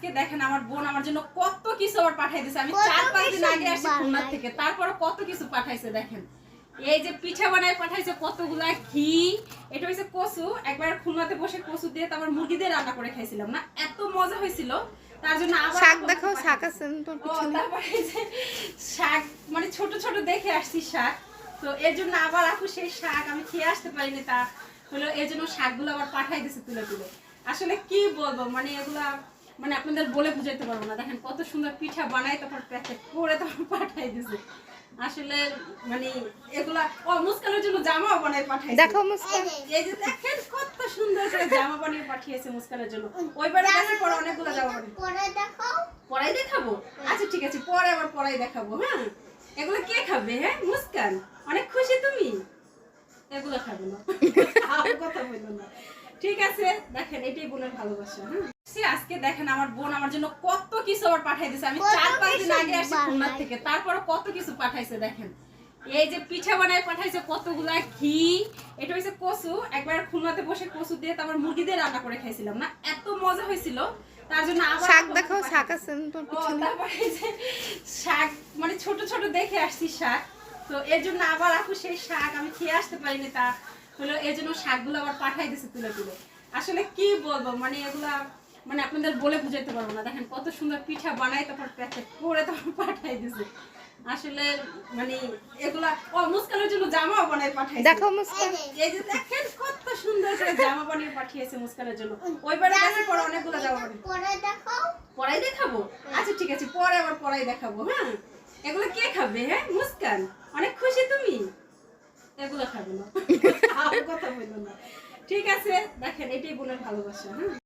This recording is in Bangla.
আজকে দেখেন আমার বোন আমার জন্য কত কিছু আবার পাঠাই দিয়েছে। আমি 4-5 দিন আগে আসছি খুলনা থেকে, তারপরে কত কিছু পাঠাইছে দেখেন। এই যে পিঠা বানায় পাঠাইছে কতগুলা, ঘি, এটা হইছে কচু। একবার খুলনাতে বসে কচু দিয়ে তারপর মুরগি দিয়ে রান্না করে খাইছিলাম না, এত মজা হয়েছিল। তার জন্য আবার শাক দেখাও, শাক আছে তোর পিছনে। তারপরে এই যে শাক মানে ছোট ছোট দেখে আসছি শাক, তো এর জন্য আবার আপু সেই শাক আমি খেয়ে আসতে পারিনি, তা হলো এর জন্য শাকগুলো আবার পাঠাই দিছে তুলে তুলে। আসলে কি বলবো, মানে এগুলা মানে আপনাদের বলে বুঝাইতে পারবো না। দেখেন কত সুন্দর পিঠা বানাই তারপর প্যাকেট করে তারপর পাঠাই দিছে। আসলে মানে এগুলা মুস্কানের জন্য জামাও বানাই পাঠাইছে। দেখো মুস্কান, এই যে দেখেন কত সুন্দর করে জামা বানিয়ে পাঠিয়েছে মুস্কানের জন্য। ওইবারে গেছে পরে অনেকগুলো জামা বানিয়ে পরে দেখাও। পরাই দেখাবো? আচ্ছা ঠিক আছে, পরে আবার পরাই দেখাবো। হ্যাঁ, এগুলো কে খাবে? হ্যাঁ মুস্কান, অনেক খুশি তুমি? এগুলো খাবে না, আর কথা বলবো না। ঠিক আছে, দেখেন এটাই বোনের ভালোবাসা। হ্যাঁ, আজকে দেখেন আমার বোন আমার জন্য কত কিছু আবার পাঠাই দিয়েছে। আমি 4-5 দিন আগে আসছি খুলনা থেকে, তারপরে কত কিছু পাঠাইছে দেখেন। এই যে পিঠা বানায় পাঠাইছে কতগুলা, ঘি, এটা হইছে কচু। একবার খুলনাতে বসে কচু দিয়ে তারপর মুরগি দিয়ে রান্না করে খাইছিলাম না, এত মজা হয়েছিল। তার জন্য আবার শাক দেখাও, শাক আছে তোর পিছনে। তারপরে এই যে শাক মানে ছোট ছোট দেখে আসছি শাক, তো এর জন্য আবার আপু সেই শাক আমি খেয়ে আসতে পারিনি, তা হলো এর জন্য শাকগুলো আবার পাঠাই দিছে তুলে তুলে। আসলে কি বলবো, মানে এগুলা মানে আপনাদের বলে বুঝাইতে পারবো না। দেখেন কত সুন্দর পিঠা বানাই তারপর প্যাকেট করে তারপর পাঠাই দিছে। আসলে মানে এগুলা মুস্কানের জন্য জামাও বানাই পাঠাইছে। দেখো মুস্কান, এই যে দেখেন কত সুন্দর করে জামা বানিয়ে পাঠিয়েছে মুস্কানের জন্য। ওইবারে গেছে পরে অনেকগুলো জামা বানিয়ে পরে দেখাও। পরাই দেখাবো? আচ্ছা ঠিক আছে, পরে আবার পরাই দেখাবো। হ্যাঁ, এগুলো কে খাবে? হ্যাঁ মুস্কান, অনেক খুশি তুমি? এগুলো খাবে না, আর কথা বলবো না। ঠিক আছে, দেখেন এটাই বোনের ভালোবাসা। হ্যাঁ।